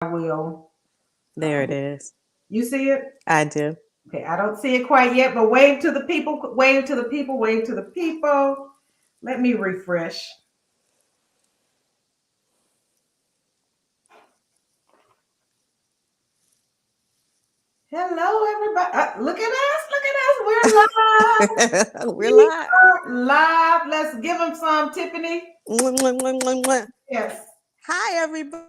will. There it is. You see it? I do. Okay, I don't see it quite yet, but wave to the people, wave to the people, wave to the people. Let me refresh. Hello, everybody. Look at us. Look at us. We're live. We're We live. are live. Let's give them some, Tiffany. Mwah, mwah, mwah, mwah, mwah. Yes. Hi, everybody.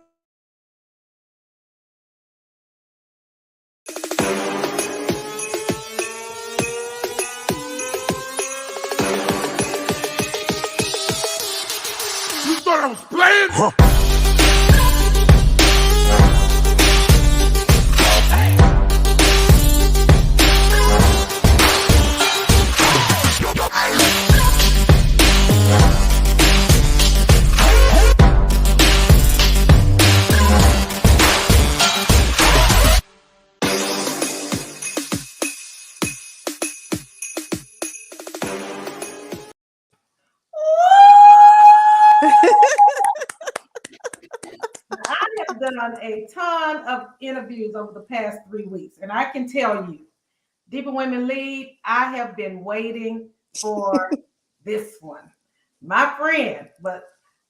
You thought I was playing? Huh. I have done a ton of interviews over the past 3 weeks, and I can tell you, Deeper Women Lead, I have been waiting for this one. My friend, but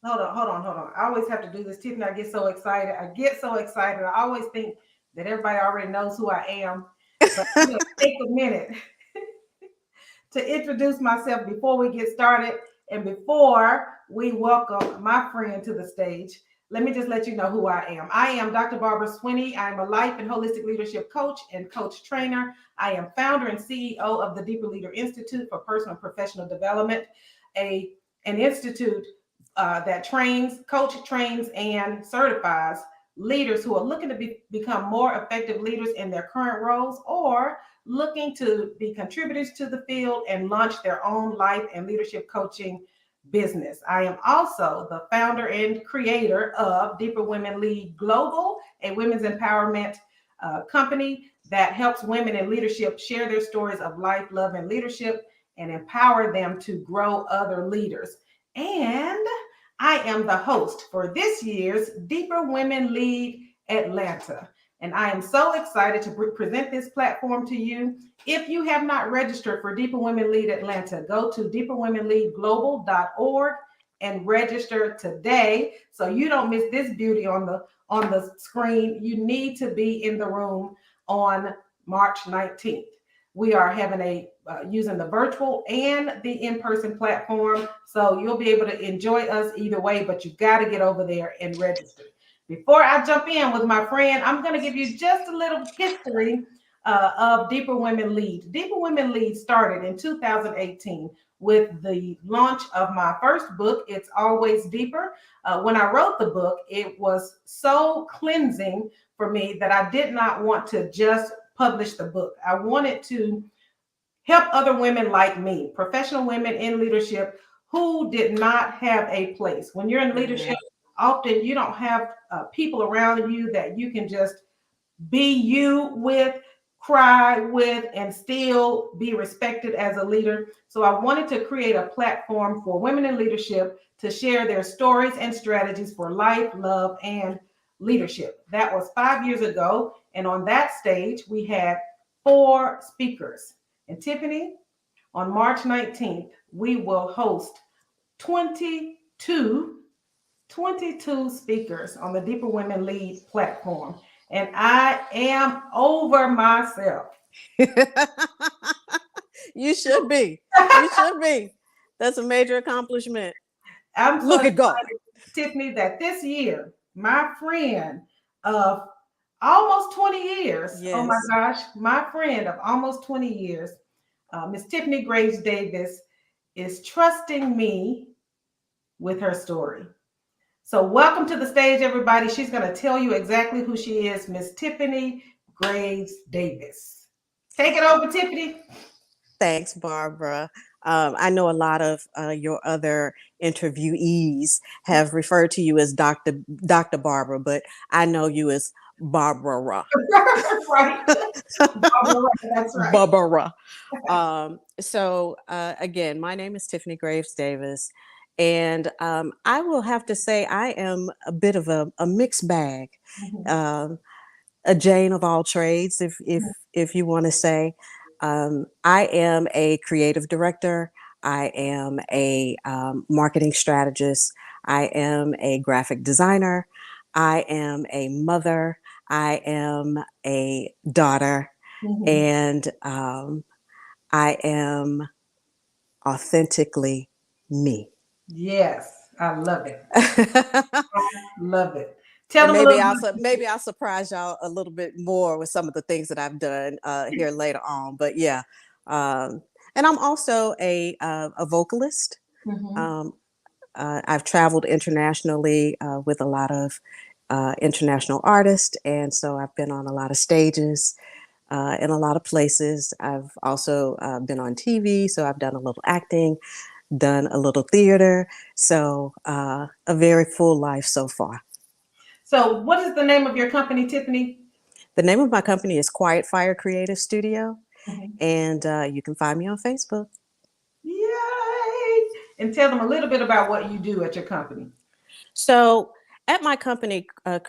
hold on. I always have to do this, Tiffany. I get so excited. I always think that everybody already knows who I am, but I'm going to take a minute to introduce myself before we get started and before we welcome my friend to the stage. Let me just let you know who I am. I am Dr. Barbara Swinney. I am a life and holistic leadership coach and coach trainer. I am founder and CEO of the Deeper Leader Institute for Personal and Professional Development, an institute that trains, and certifies leaders who are looking to become more effective leaders in their current roles or looking to be contributors to the field and launch their own life and leadership coaching business. I am also the founder and creator of Deeper Women Lead Global, a women's empowerment company that helps women in leadership share their stories of life, love, and leadership and empower them to grow other leaders. And I am the host for this year's Deeper Women Lead Atlanta. And I am so excited to present this platform to you. If you have not registered for Deeper Women Lead Atlanta, go to deeperwomenleadglobal.org and register today so you don't miss this beauty on the screen. You need to be in the room on March 19th. We are having using the virtual and the in-person platform, so you'll be able to enjoy us either way, but you got to get over there and register. Before I jump in with my friend, I'm going to give you just a little history of Deeper Women Lead. Deeper Women Lead started in 2018 with the launch of my first book, It's Always Deeper. When I wrote the book, it was so cleansing for me that I did not want to just publish the book. I wanted to help other women like me, professional women in leadership who did not have a place. When you're in leadership, often you don't have people around you that you can just be you with, cry with, and still be respected as a leader. So I wanted to create a platform for women in leadership to share their stories and strategies for life, love, and leadership. That was 5 years ago. And on that stage, we had 4 speakers. And Tiffany, on March 19th, we will host 22 speakers on the Deeper Women Lead platform. And I am over myself. You should be. You should be. That's a major accomplishment. I'm so Look at God, Tiffany, that this year, my friend of almost 20 years, yes. Oh my gosh, my friend of almost 20 years, Miss Tiffany Graves Davis, is trusting me with her story. So welcome to the stage, everybody. She's going to tell you exactly who she is, Miss Tiffany Graves Davis. Take it over, Tiffany. Thanks, Barbara. I know a lot of your other interviewees have referred to you as Dr. Barbara, but I know you as Barbara. Right. Barbara, that's right. Barbara. So again, my name is Tiffany Graves Davis. And I will have to say I am a bit of a mixed bag, a Jane of all trades, if you want to say. I am a creative director. I am a marketing strategist. I am a graphic designer. I am a mother. I am a daughter. And I am authentically me. Yes, I love it. Love it. Tell And them a maybe little I'll bit. maybe I'll surprise y'all a little bit more with some of the things that I've done here later on. But yeah, and I'm also a vocalist. Um, I've traveled internationally with a lot of international artists, and so I've been on a lot of stages in a lot of places. I've also been on TV, so I've done a little acting, done a little theater. So a very full life so far. So, what is the name of your company, Tiffany? The name of my company is Quiet Fire Creative Studio, Mhm. and you can find me on Facebook. Yay! And tell them a little bit about what you do at your company. So at my company, at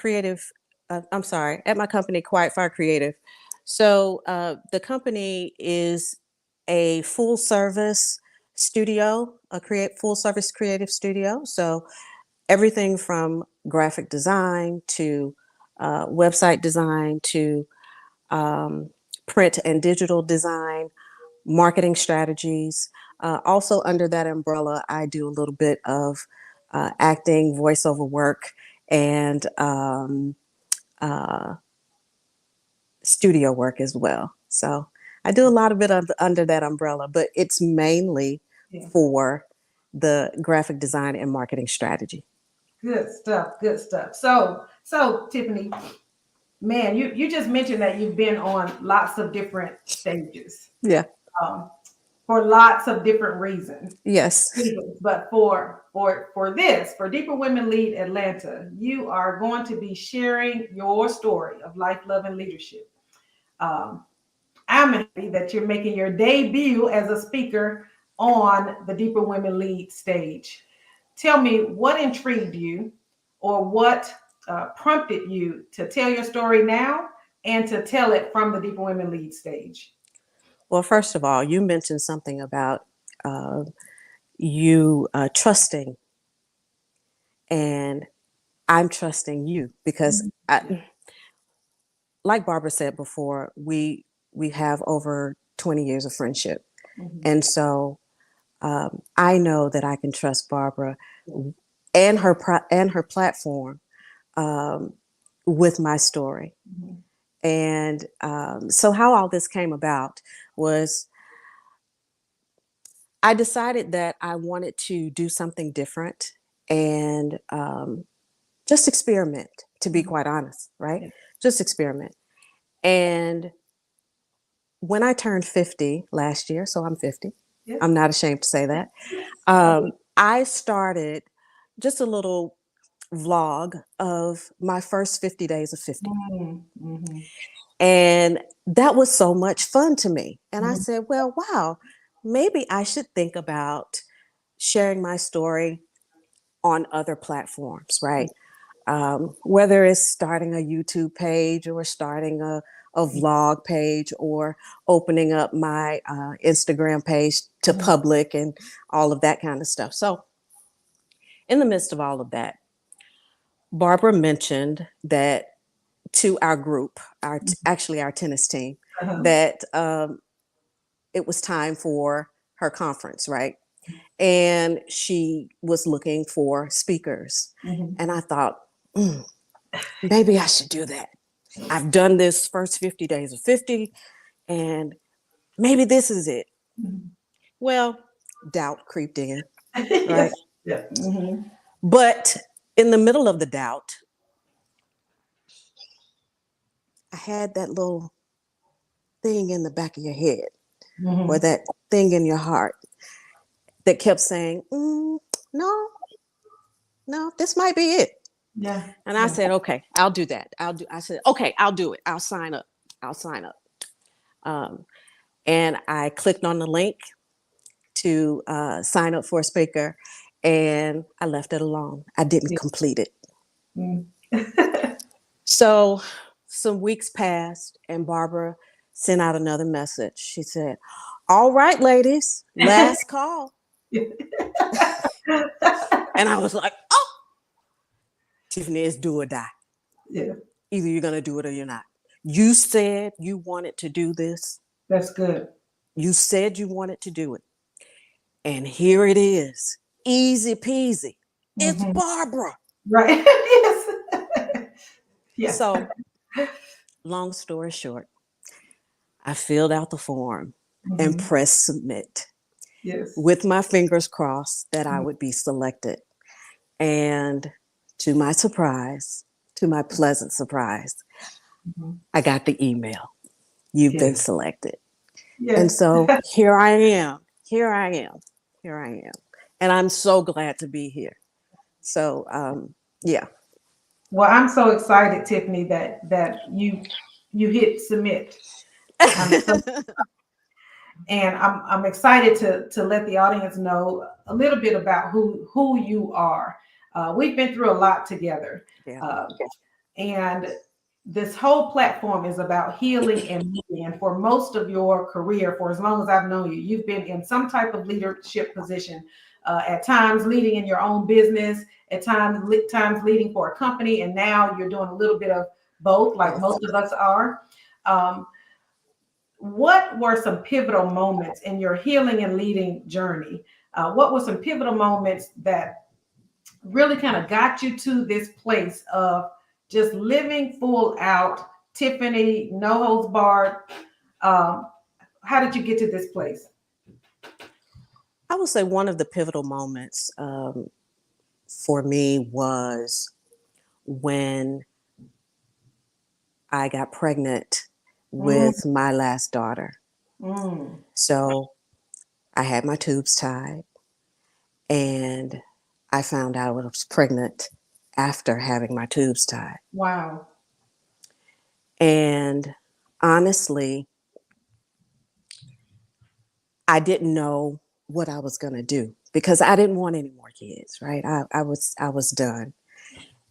my company, Quiet Fire Creative. So the company is a full service studio, full service creative studio. So everything from graphic design to website design to print and digital design, marketing strategies. Also, under that umbrella, I do a little bit of acting, voiceover work, and uh, studio work as well. So I do a lot of it under that umbrella, but it's mainly Yeah. for the graphic design and marketing strategy. Good stuff. Good stuff. So Tiffany, man, you just mentioned that you've been on lots of different stages Yeah. um, for lots of different reasons. Yes. But for Deeper Women Lead Atlanta, you are going to be sharing your story of life, love, and leadership. Um, I'm happy that you're making your debut as a speaker on the Deeper Women Lead stage. Tell me what intrigued you or what prompted you to tell your story now and to tell it from the Deeper Women Lead stage. Well, first of all, you mentioned something about uh, you trusting, and I'm trusting you because like Barbara said before, we have over 20 years of friendship, Mhm. and so I know that I can trust Barbara and her platform um, with my story. Mhm. And so, how all this came about was I decided that I wanted to do something different and just experiment. To be Mhm. quite honest, right? Yeah. Just experiment. And when I turned 50 last year, so I'm 50, Yes. I'm not ashamed to say that, Yes. I started just a little vlog of my first 50 days of 50. Mhm. Mhm. And that was so much fun to me. And I Mhm. said, well, wow, maybe I should think about sharing my story on other platforms, right? Whether it's starting a YouTube page or starting a vlog page or opening up my Instagram page to Mhm. public and all of that kind of stuff. So, in the midst of all of that, Barbara mentioned that to our group, actually our tennis team, Uh-huh. that it was time for her conference, right? And she was looking for speakers. Mhm. And I thought, "Mm, maybe I should do that. I've done this first 50 days of 50, and maybe this is it." Mhm. Well, doubt creeped in, right? Yes. Yeah. Mhm. But in the middle of the doubt, I had that little thing in the back of your head or Mhm. that thing in your heart that kept saying, no, no, this might be it. Yeah. And I Yeah. said, okay, I'll do that. I said, okay, I'll do it. I'll sign up. I'll sign up. Um, and I clicked on the link to sign up for a speaker. and I left it alone. I didn't Yeah. complete it. Mm. So some weeks passed, and Barbara sent out another message. She said, "All right, ladies, last call." And I was like, "Oh, Tiffany, it's do or die. Yeah, Either you're going to do it or you're not. You said you wanted to do this. that's good. You said you wanted to do it. And here it is. Easy peasy. It's Mhm. Barbara." Right. Yes. Yes. So, long story short, I filled out the form and Mhm. pressed submit Yes. with my fingers crossed that I would be selected. And to my surprise, to my pleasant surprise, Mhm. I got the email. You've been Yes. selected. And Yes. so here I am. Here I am. Here I am. And I'm so glad to be here. So, yeah. Well, I'm so excited, Tiffany, that you hit submit. I'm so, and I'm excited to let the audience know a little bit about who you are. We've been through a lot together, Yeah. uh, and this whole platform is about healing and moving. And for most of your career, for as long as I've known you, you've been in some type of leadership position. At times leading in your own business, at times leading for a company, and now you're doing a little bit of both, like most of us are. Um, what were some pivotal moments in your healing and leading journey? What were some pivotal moments that really kind of got you to this place of just living full out, Tiffany, no holds barred? Um, how did you get to this place? I would say one of the pivotal moments for me was when I got pregnant Mm, with my last daughter. mm, So I had my tubes tied, and I found out I was pregnant after having my tubes tied. wow. And honestly, I didn't know what I was going to do because I didn't want any more kids, right? I was done.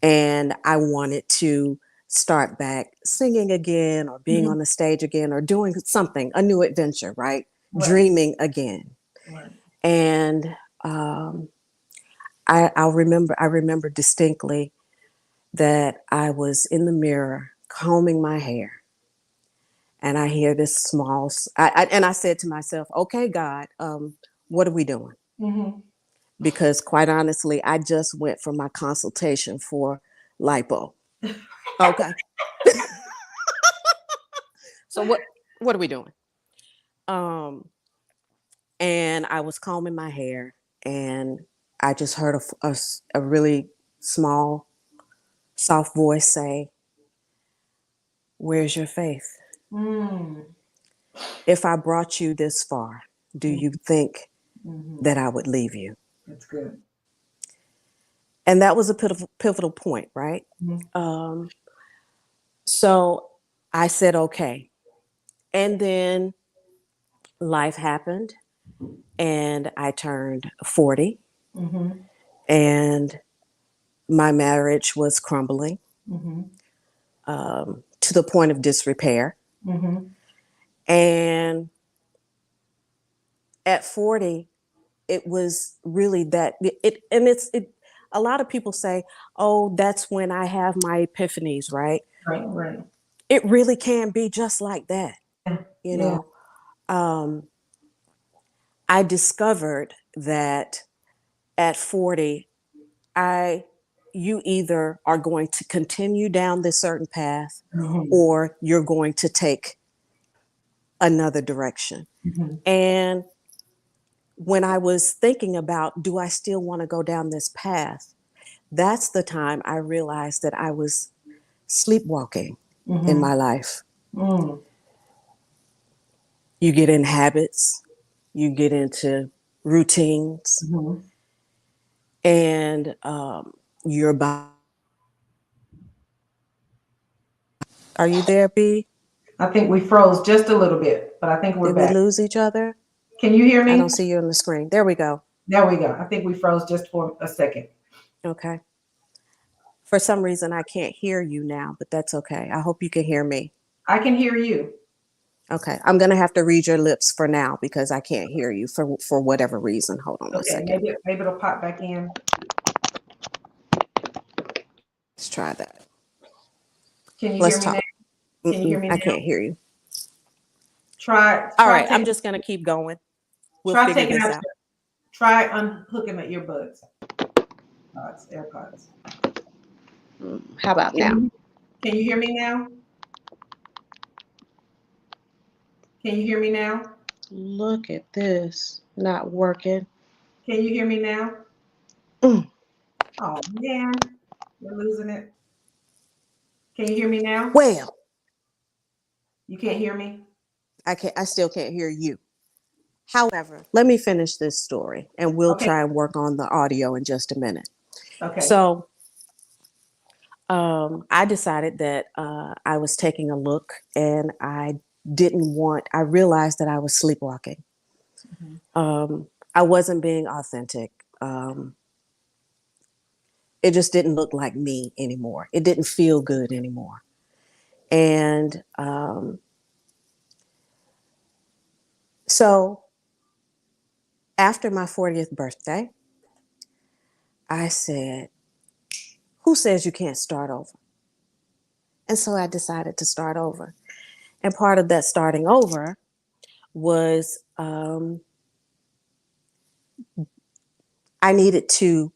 And I wanted to start back singing again or being Mhm. on the stage again or doing something, a new adventure, right? Right, Dreaming again. right. And um, I remember distinctly that I was in the mirror combing my hair, and I hear this and I said to myself, "Okay, God, what are we doing?" Hmm. Because quite honestly, I just went for my consultation for lipo. Okay, so what are we doing? Um, and I was combing my hair, and I just heard a really small, soft voice say, "Where's your faith? Mm, If I brought you this far, do you think mm-hmm. that I would leave you?" That's good. And that was a pivotal point, right? Mhm. Um, so I said, okay. And then life happened, and I turned 40, Mhm. and my marriage was crumbling Mhm. to the point of disrepair. Mhm. And at 40, it was really that and it a lot of people say, "Oh, that's when I have my epiphanies," right? Right, right. It really can be just like that, Yeah. you Yeah. know. Um, I discovered that at 40, I you either are going to continue down this certain path Mhm. or you're going to take another direction. Mhm. And when I was thinking about, do I still want to go down this path? That's the time I realized that I was sleepwalking in Mhm. my life. Mm. You get in habits, you get into routines, Mhm. and your body. Are you there, B? I think we froze just a little bit, but I think we're Did we back. lose each other? Can you hear I don't me? see you on the screen. There we go. There we go. I think we froze just for a second. Okay. For some reason, I can't hear you now, but that's okay. I hope you can hear me. I can hear you. Okay. I'm going to have to read your lips for now because I can't hear you for whatever reason. Hold on one Okay, second. maybe it'll pop back in. Let's try that. Can you Let's hear me talk. now? Can you hear me I now? can't hear you. Try All right. I'm taking just going to keep going. We'll try figure taking this out out. try unhooking the earbuds. AirPods. How about now? Can you hear me now? Can you hear me now? Look at this. Not working. Can you hear me now? Mm. Oh man, we're losing it. Can you hear me now? Well, You can't hear me? I still can't hear you. However, let me finish this story and we'll Okay. try and work on the audio in just a minute. Okay. So I decided that I was taking a look and I realized that I was sleepwalking. I wasn't being authentic. It just didn't look like me anymore. It didn't feel good anymore. And so after my 40th birthday, I said, who says you can't start over? And so I decided to start over. And part of that starting over was I needed to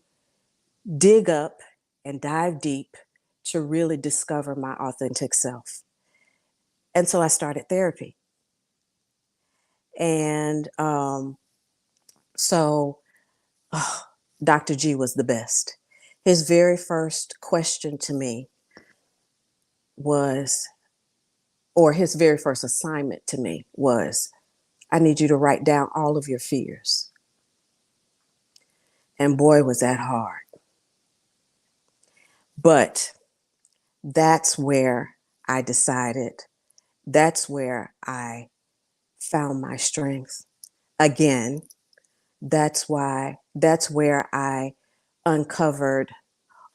dig up and dive deep to really discover my authentic self. And so I started therapy. And so Dr. G was the best. His very first question to me was, or his very first assignment to me was, I need you to write down all of your fears. And boy, was that hard. But that's where I decided, that's where I found my strength. Again, that's where I uncovered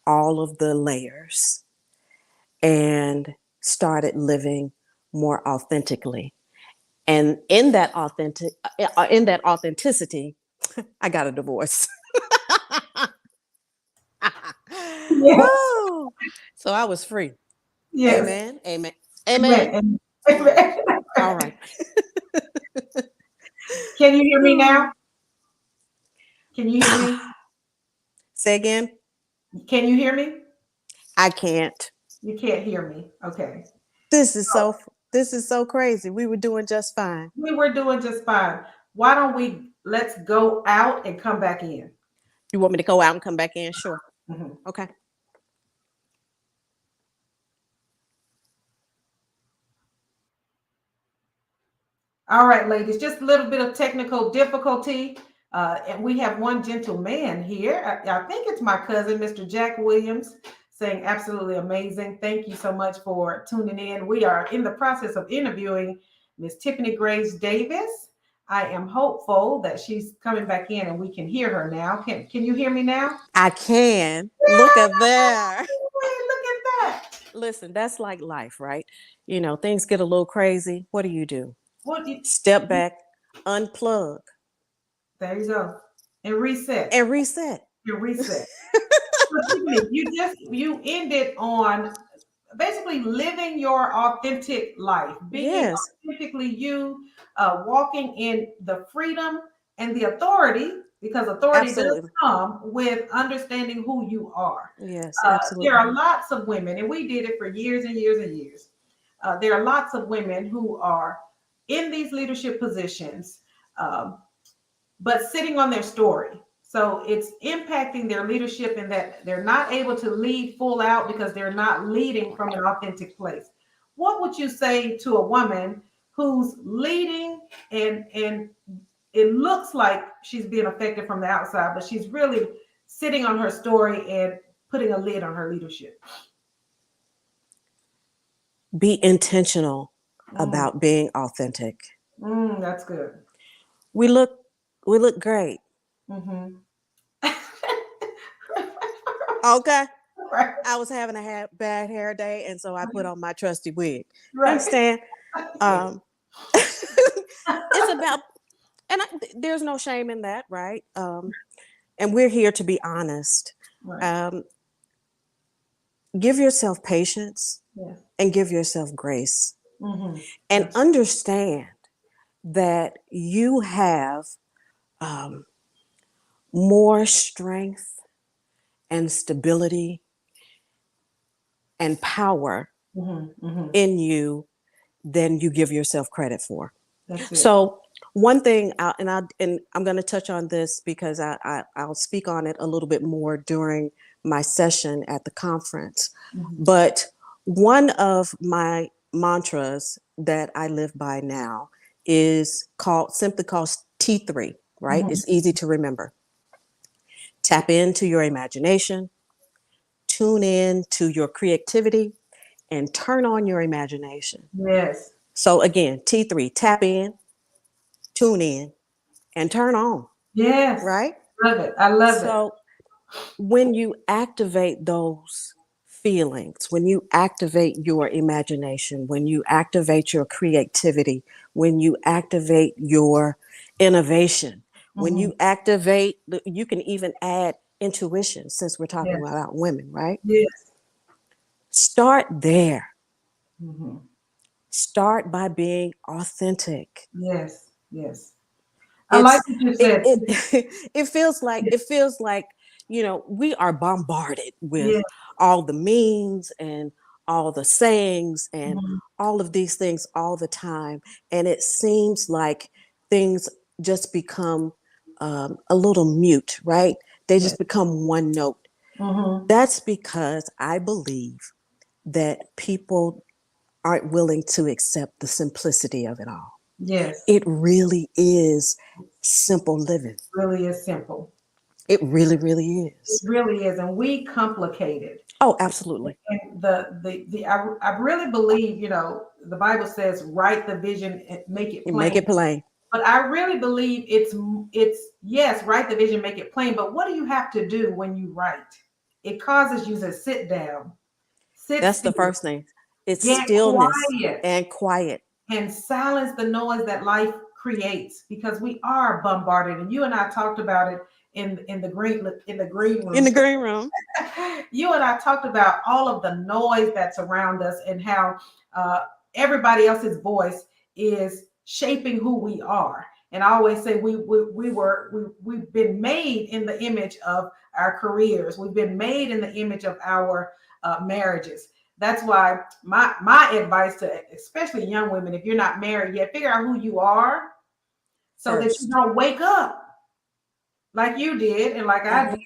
all of the layers and started living more authentically. And in that authenticity, I got a divorce. Yes. Woo! So I was free. Yes. Amen. Amen. Amen. Amen. All right. Can you hear me now? Can you hear me? Say again. Can you hear me? I can't. You can't hear me. Okay. This is so crazy. We were doing just fine. We were doing just fine. Why don't let's go out and come back in? You want me to go out and come back in? Sure. Mhm. Okay. All right, ladies, just a little bit of technical difficulty. And we have one gentleman here. I think it's my cousin, Mr. Jack Williams, saying absolutely amazing. Thank you so much for tuning in. We are in the process of interviewing Miss Tiffany Graves Davis. I am hopeful that she's coming back in and we can hear her now. Can you hear me now? I can. Look at there. Look at that. Listen, that's like life, right? You know, things get a little crazy. What do? What Step back, unplug, there you go. And reset. and reset. And reset. You ended on basically living your authentic life, being Yes, authentically you, walking in the freedom and the authority, because authority does absolutely. come with understanding who you are. Yes, There absolutely. are lots of women, and we did it for years and years and years. There are lots of women who are in these leadership positions, um, but sitting on their story. So it's impacting their leadership in that they're not able to lead full out because they're not leading from an authentic place. What would you say to a woman who's leading and it looks like she's being affected from the outside, but she's really sitting on her story and putting a lid on her leadership? Be intentional Mm, about being authentic. that's good. We look great. Mm-hmm. Okay. Right. I was having a bad hair day, and so I put on my trusty wig. You Right. understand? Um, it's about, and there's no shame in that, right? And we're here to be honest. Right. Um, give yourself patience Yeah. and give yourself grace, Mm-hmm. and understand that you have um, more strength and stability and power Mm-hmm. Mm-hmm. in you than you give yourself credit for. That's it. So one thing, and I'm going to touch on this because I'll speak on it a little bit more during my session at the conference. Mm-hmm. But one of my mantras that I live by now is simply called T3, right? Mm-hmm. It's easy to remember. Tap into your imagination, tune in to your creativity, and turn on your imagination. Yes. So again, T3, tap in, tune in, and turn on, Yes. right? Love it. I love it. So when you activate those feelings, when you activate your imagination, when you activate your creativity, when you activate your innovation, when Mm-hmm. you activate, you can even add intuition since we're talking Yes. about women, right? Yes. Start there. Mm-hmm. Start by being authentic. Yes. Yes. I like It's what you it said. it feels like we are bombarded with Yeah. all the memes and all the sayings and Mm-hmm. all of these things all the time, and it seems like things just become a little mute, right? They Yes. just become one note. Mm-hmm. That's because I believe that people aren't willing to accept the simplicity of it all. Yes. It really is simple living. Really is simple. It really, really It is. really is, and we complicate it. Oh, absolutely. And I really believe, the Bible says, write the vision and make it You plain. make it plain. But I really believe it's yes, write the vision, make it plain. But what do you have to do when you write? It causes you to sit down, sit That's the still, first thing. It's get stillness quiet, and quiet. and silence the noise that life creates, because we are bombarded. And you and I talked about it in the green In room. the green room. You and I talked about all of the noise that's around us, and how uh, everybody else's voice is shaping who we are. And I always say we've been made in the image of our careers. We've been made in the image of our marriages. That's why my advice to especially young women, if you're not married yet, figure out who you are so that you First. don't wake up like you did and like I Mhm. did,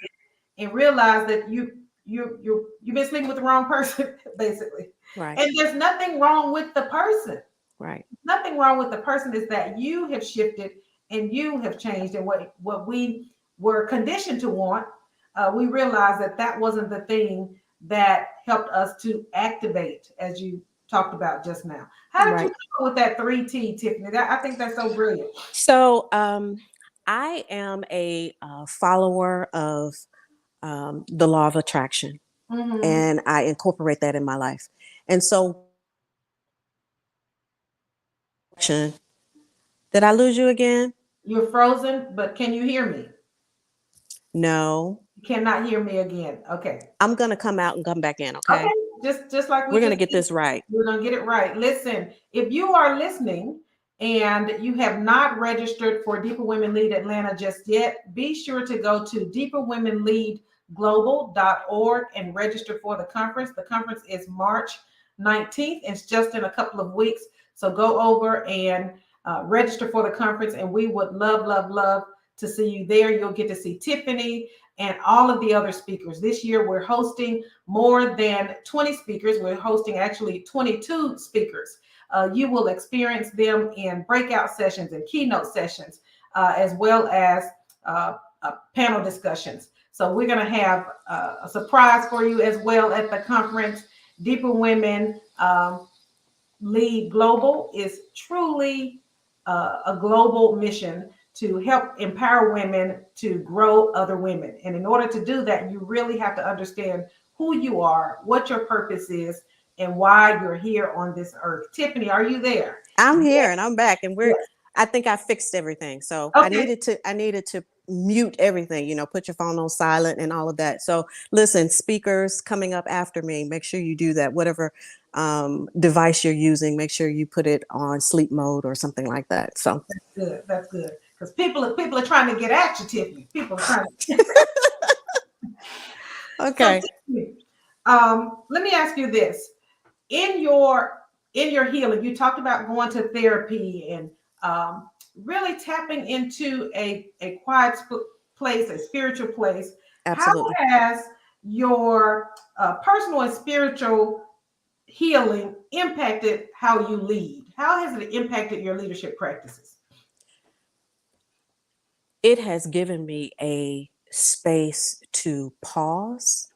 and realize that you've been sleeping with the wrong person, basically. Right. And there's nothing wrong with the person. Right. Nothing wrong with the person. Is that you have shifted and you have changed, and what we were conditioned to want, we realized that wasn't the thing that helped us to activate, as you talked about just now. How did you Right. come up with that 3T, Tiffany? I think that's so brilliant. So I am a follower of the law of attraction, Mm-hmm. and I incorporate that in my life. And so, did I lose you again? You're frozen, but can you hear me? No. You cannot hear me again. Okay. I'm going to come out and come back in, Okay. okay? Just like we We're going to just get did. this right. We're gonna get it right. Listen, if you are listening and you have not registered for Deeper Women Lead Atlanta just yet, be sure to go to deeperwomenleadglobal.org and register for the conference. The conference is March 19th. It's just in a couple of weeks. So go over and register for the conference, and we would love, love, love to see you there. You'll get to see Tiffany and all of the other speakers. This year, we're hosting more than 20 speakers. We're hosting actually 22 speakers. You will experience them in breakout sessions and keynote sessions, as well as panel discussions. So we're going to have a surprise for you as well at the conference. Deeper Women Lead Global is truly a global mission to help empower women to grow other women. And in order to do that, you really have to understand who you are, what your purpose is, and why you're here on this earth. Tiffany, are you there? I'm here and I'm back, and Yes. I think I fixed everything. So Okay. I needed to mute everything, put your phone on silent and all of that. So listen, speakers coming up after me, make sure you do that. Whatever device you're using, make sure you put it on sleep mode or something like that. So Good. That's good. Because people are trying to get at you, Tiffany. People are trying to. okay. So, Tiffany, let me ask you this: in your healing, you talked about going to therapy and really tapping into a quiet place, a spiritual place. Absolutely. How has your personal and spiritual healing impacted how you lead? How has it impacted your leadership practices? It has given me a space to pause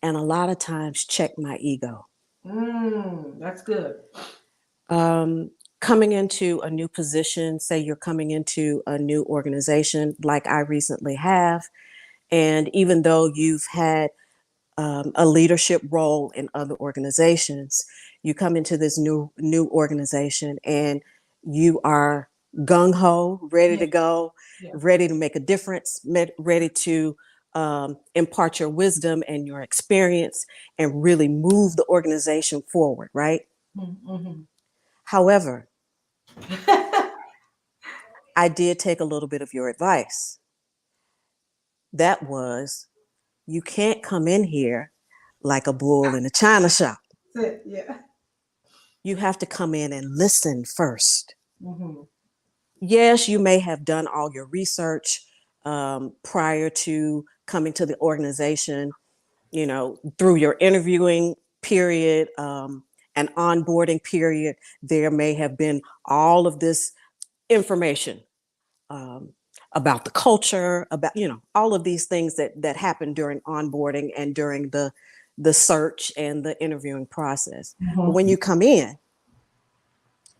and a lot of times check my ego. That's good. Coming into a new position, say you're coming into a new organization like I recently have, and even though you've had a leadership role in other organizations, you come into this new organization and you are gung ho, ready to go, ready to make a difference, ready to impart your wisdom and your experience and really move the organization forward, right? Mm-hmm. However, I did take a little bit of your advice. That was, you can't come in here like a bull in a china shop. Yeah. You have to come in and listen first. Mm-hmm. Yes, you may have done all your research prior to coming to the organization, through your interviewing period, and onboarding period. There may have been all of this information about the culture, about all of these things that happen during onboarding and during the search and the interviewing process. But when you come in,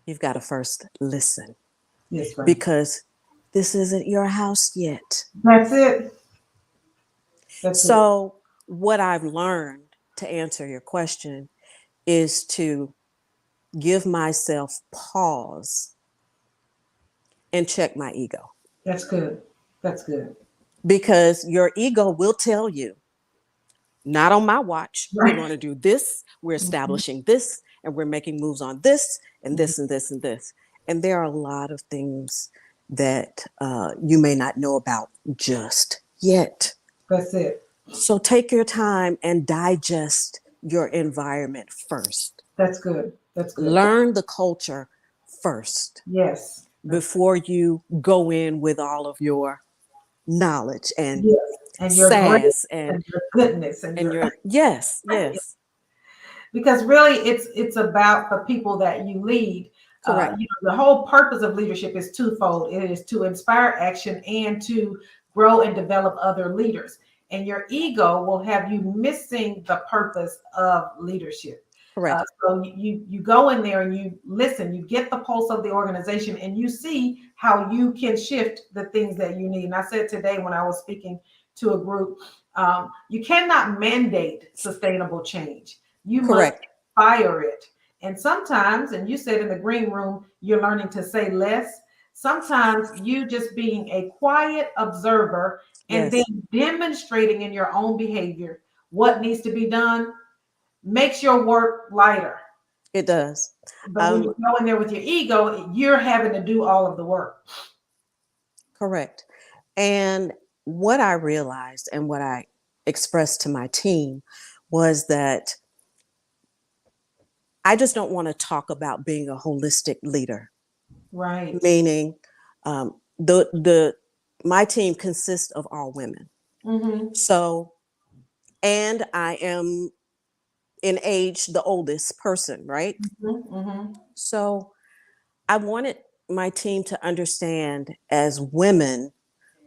you've got to first listen. Yes, right. Because this isn't your house yet. That's it. So what I've learned, to answer your question, is to give myself pause and check my ego. That's good. That's good. Because your ego will tell you, not on my watch. Right. We're going to do this. We're establishing this, and we're making moves on this and this and this and this. And there are a lot of things that you may not know about just yet. That's it. So take your time and digest your environment first. That's good. That's good. Learn the culture first. Yes. Before you go in with all of your knowledge and and your sass and your goodness and your yes. Because really it's about the people that you lead. Correct. The whole purpose of leadership is twofold. It is to inspire action and to grow and develop other leaders. And your ego will have you missing the purpose of leadership. Correct. So you go in there and you listen, you get the pulse of the organization, and you see how you can shift the things that you need. And I said today when I was speaking to a group, you cannot mandate sustainable change. You must inspire it. And sometimes, and you said in the green room, you're learning to say less. Sometimes you just being a quiet observer and then demonstrating in your own behavior what needs to be done makes your work lighter. It does. But when you go in there with your ego, you're having to do all of the work. Correct. And what I realized and what I expressed to my team was that I just don't want to talk about being a holistic leader. Right. Meaning, my team consists of all women. Mm-hmm. So, and I am in age the oldest person, right? Mm-hmm. Mm-hmm. So I wanted my team to understand, as women,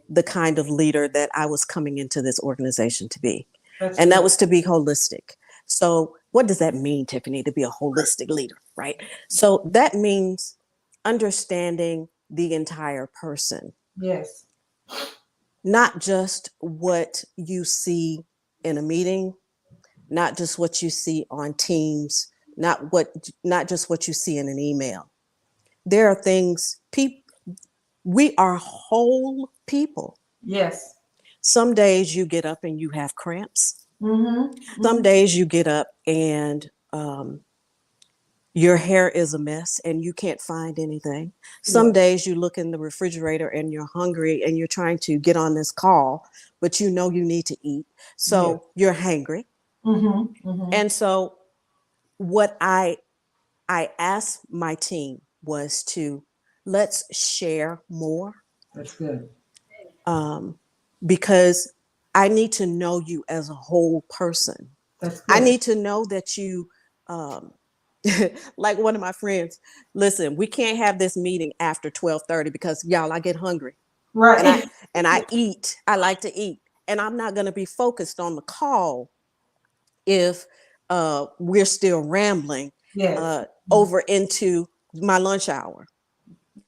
the kind of leader that I was coming into this organization to be. That was to be holistic. So what does that mean, Tiffany, to be a holistic leader, right? So that means understanding the entire person, Yes. not just what you see in a meeting, not just what you see on Teams, not just what you see in an email. There are things we are whole people. Yes. Some days you get up and you have cramps. Mm-hmm. Some Mm-hmm. days you get up and your hair is a mess and you can't find anything. Some Yes. days you look in the refrigerator and you're hungry and you're trying to get on this call, but you know you need to eat. Yes. So you're hangry. Mm-hmm. Mm-hmm. And so what I asked my team was to let's share more, That's good. because I need to know you as a whole person. That's I good. need to know that you, um, like one of my friends, listen, we can't have this meeting after 12:30 because y'all, I get hungry and I Right. and I eat. I like to eat, and I'm not going to be focused on the call if we're still rambling Yes. over into my lunch hour.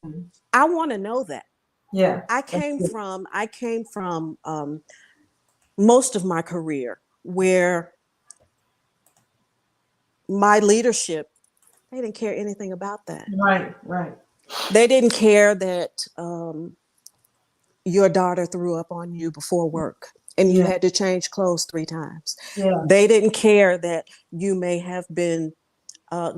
Mhm. I want to know that. Yeah. I That's came good. from most of my career where my leadership, they didn't care anything about that. Right. Right. They didn't care that your daughter threw up on you before work and you Yeah. had to change clothes 3 times. Yeah. They didn't care that you may have been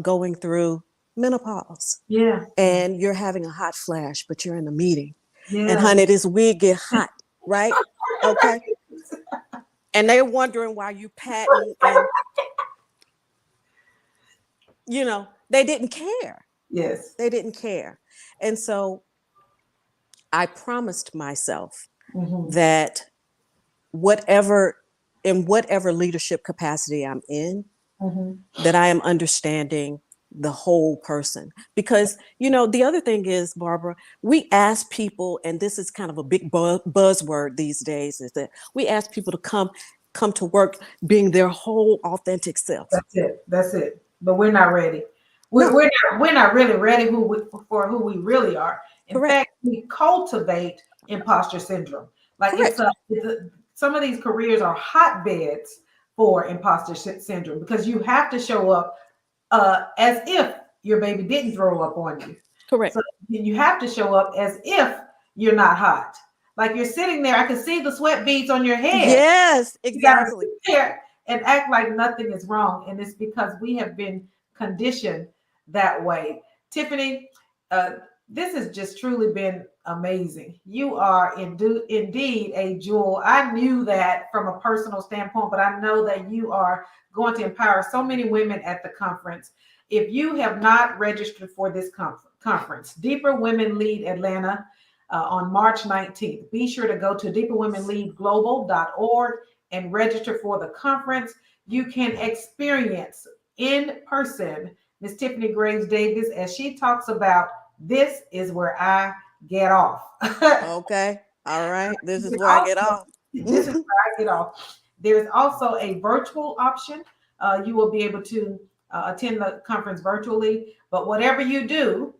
going through menopause Yeah. and you're having a hot flash, but you're in a meeting. And Yeah. honey, this wig get hot, right? Okay. And they're wondering why you patting and, they didn't care. Yes. They didn't care. And so I promised myself Mm-hmm. that whatever in whatever leadership capacity I'm in, Mm-hmm. that I am understanding the whole person. Because, the other thing is, Barbara, we ask people, and this is kind of a big buzzword these days, is that we ask people to come to work being their whole authentic self. That's it. That's it. But we're not ready. We're, No, we're not we're not really ready for who we really are. In correct, fact, we cultivate imposter syndrome. Like correct, some of these careers are hotbeds for imposter syndrome because you have to show up as if your baby didn't throw up on you. So correct. you have to show up as if you're not hot. Like you're sitting there, I can see the sweat beads on your head. Yes, You got to exactly. sit there and act like nothing is wrong. And it's because we have been conditioned that way. Tiffany, uh, this has just truly been amazing. You are indeed a jewel. I knew that from a personal standpoint, but I know that you are going to empower so many women at the conference. If you have not registered for this conference, Deeper Women Lead Atlanta, on March 19th, be sure to go to deeperwomenleadglobal.org and register for the conference. You can experience in person Miss Tiffany Graves Davis as she talks about this is where I get off. Okay. All right. This is You can where I get also, off. this is where I get off. There's also a virtual option. You will be able to attend the conference virtually, but whatever you do,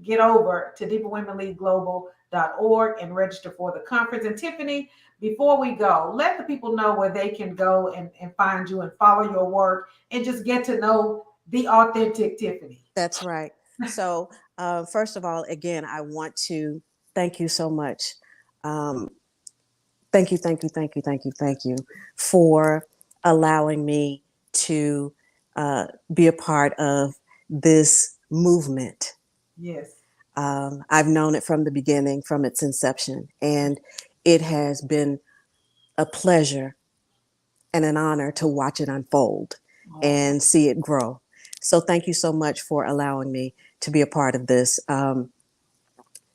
get over to deeperwomenleadglobal.org and register for the conference. And Tiffany, before we go, let the people know where they can go and find you and follow your work and just get to know the authentic Tiffany. That's right. So, first of all, again, I want to thank you so much. Um, thank you, thank you, thank you, thank you, thank you for allowing me to be a part of this movement. Yes. I've known it from the beginning, from its inception, and it has been a pleasure and an honor to watch it unfold Oh, and see it grow. So thank you so much for allowing me to be a part of this.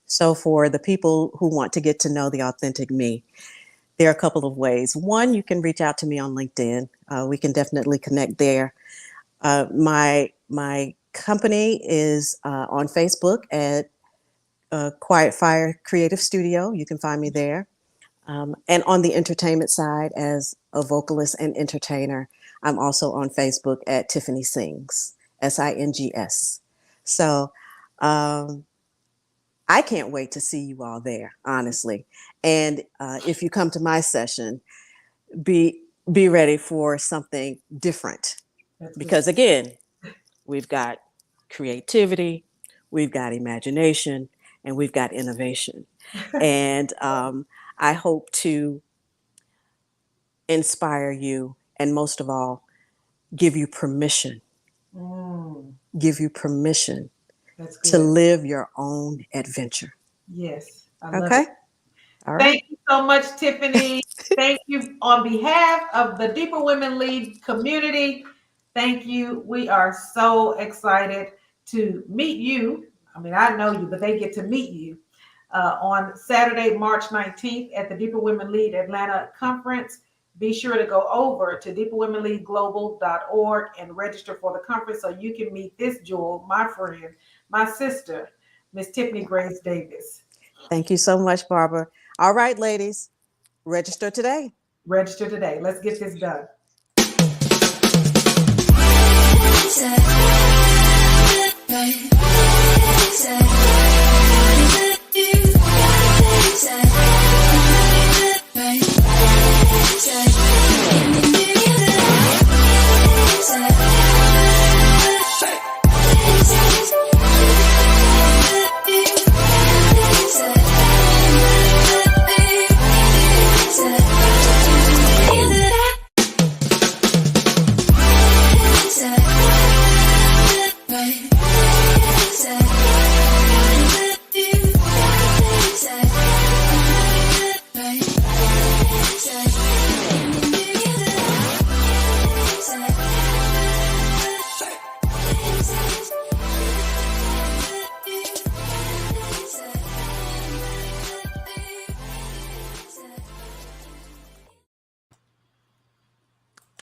So for the people who want to get to know the authentic me, there are a couple of ways. One, you can reach out to me on LinkedIn. We can definitely connect there. My company is on Facebook at Quiet Fire Creative Studio. You can find me there. And on the entertainment side, as a vocalist and entertainer, I'm also on Facebook at Tiffany Sings, Sings. So um, I can't wait to see you all there, honestly. And if you come to my session, be ready for something different. Because again, we've got creativity, we've got imagination, and we've got innovation. And I hope to inspire you, and most of all, give you permission. Give you permission to live your own adventure. Yes, I love Okay. it. All right. Thank you so much, Tiffany. Thank you on behalf of the Deeper Women Lead community. Thank you. We are so excited to meet you. I mean, I know you, but they get to meet you on Saturday, March 19th at the Deeper Women Lead Atlanta Conference. Be sure to go over to deeperwomenleadglobal.org and register for the conference so you can meet this jewel, my friend, my sister, Miss Tiffany Graves Davis. Thank you so much, Barbara. All right, ladies, register today. Register today. Let's get this done.